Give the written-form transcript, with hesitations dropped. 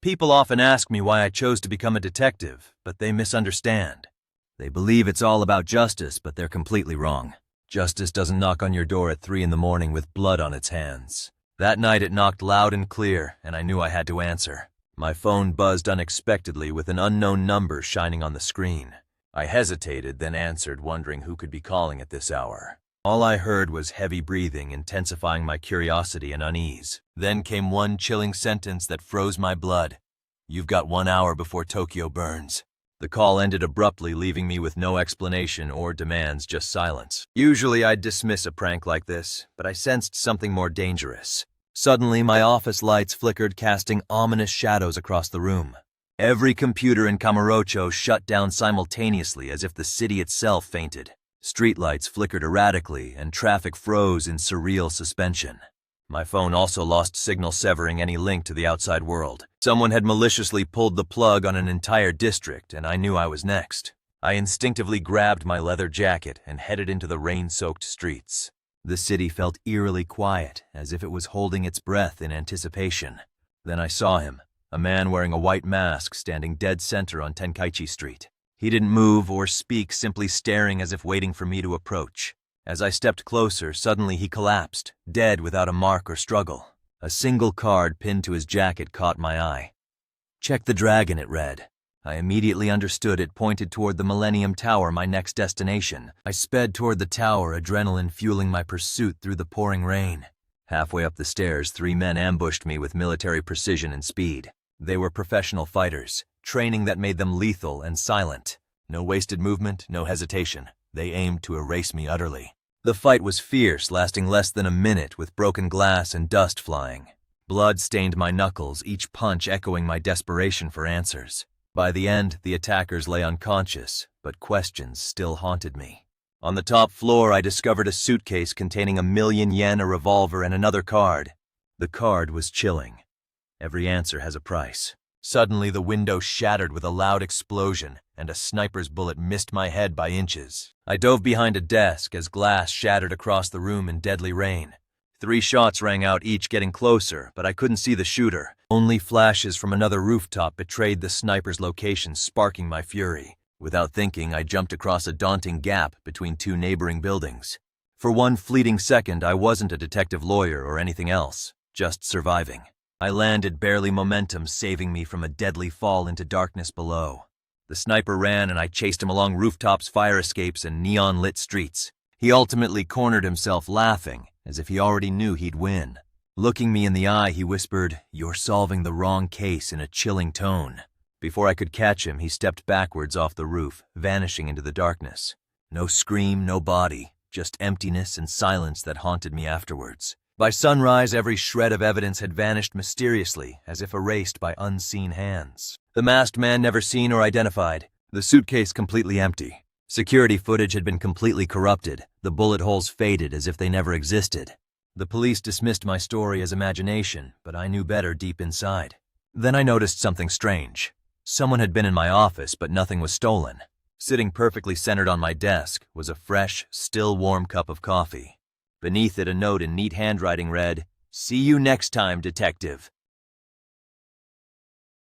People often ask me why I chose to become a detective, but they misunderstand. They believe it's all about justice, but they're completely wrong. Justice doesn't knock on your door at 3 in the morning with blood on its hands. That night it knocked loud and clear, and I knew I had to answer. My phone buzzed unexpectedly with an unknown number shining on the screen. I hesitated, then answered, wondering who could be calling at this hour. All I heard was heavy breathing, intensifying my curiosity and unease. Then came one chilling sentence that froze my blood. "You've got 1 hour before Tokyo burns." The call ended abruptly, leaving me with no explanation or demands, just silence. Usually I'd dismiss a prank like this, but I sensed something more dangerous. Suddenly, my office lights flickered, casting ominous shadows across the room. Every computer in Kamurocho shut down simultaneously, as if the city itself fainted. Streetlights flickered erratically, and traffic froze in surreal suspension. My phone also lost signal, severing any link to the outside world. Someone had maliciously pulled the plug on an entire district, and I knew I was next. I instinctively grabbed my leather jacket and headed into the rain-soaked streets. The city felt eerily quiet, as if it was holding its breath in anticipation. Then I saw him, a man wearing a white mask standing dead center on Tenkaichi Street. He didn't move or speak, simply staring as if waiting for me to approach. As I stepped closer, suddenly he collapsed, dead without a mark or struggle. A single card pinned to his jacket caught my eye. "Check the dragon," it read. I immediately understood. It pointed toward the Millennium Tower, my next destination. I sped toward the tower, adrenaline fueling my pursuit through the pouring rain. Halfway up the stairs, 3 men ambushed me with military precision and speed. They were professional fighters, training that made them lethal and silent. No wasted movement, no hesitation. They aimed to erase me utterly. The fight was fierce, lasting less than a minute, with broken glass and dust flying. Blood stained my knuckles, each punch echoing my desperation for answers. By the end, the attackers lay unconscious, but questions still haunted me. On the top floor, I discovered a suitcase containing 1,000,000 yen, a revolver, and another card. The card was chilling. Every answer has a price. Suddenly, the window shattered with a loud explosion, and a sniper's bullet missed my head by inches. I dove behind a desk as glass shattered across the room in deadly rain. 3 shots rang out, each getting closer, but I couldn't see the shooter. Only flashes from another rooftop betrayed the sniper's location, sparking my fury. Without thinking, I jumped across a daunting gap between 2 neighboring buildings. For one fleeting second, I wasn't a detective lawyer or anything else, just surviving. I landed, barely momentum saving me from a deadly fall into darkness below. The sniper ran, and I chased him along rooftops, fire escapes, and neon-lit streets. He ultimately cornered himself, laughing, as if he already knew he'd win. Looking me in the eye, he whispered, "You're solving the wrong case," in a chilling tone. Before I could catch him, he stepped backwards off the roof, vanishing into the darkness. No scream, no body, just emptiness and silence that haunted me afterwards. By sunrise, every shred of evidence had vanished mysteriously, as if erased by unseen hands. The masked man never seen or identified. The suitcase completely empty. Security footage had been completely corrupted. The bullet holes faded as if they never existed. The police dismissed my story as imagination, but I knew better deep inside. Then I noticed something strange. Someone had been in my office, but nothing was stolen. Sitting perfectly centered on my desk was a fresh, still warm cup of coffee. Beneath it, a note in neat handwriting read, "See you next time, detective."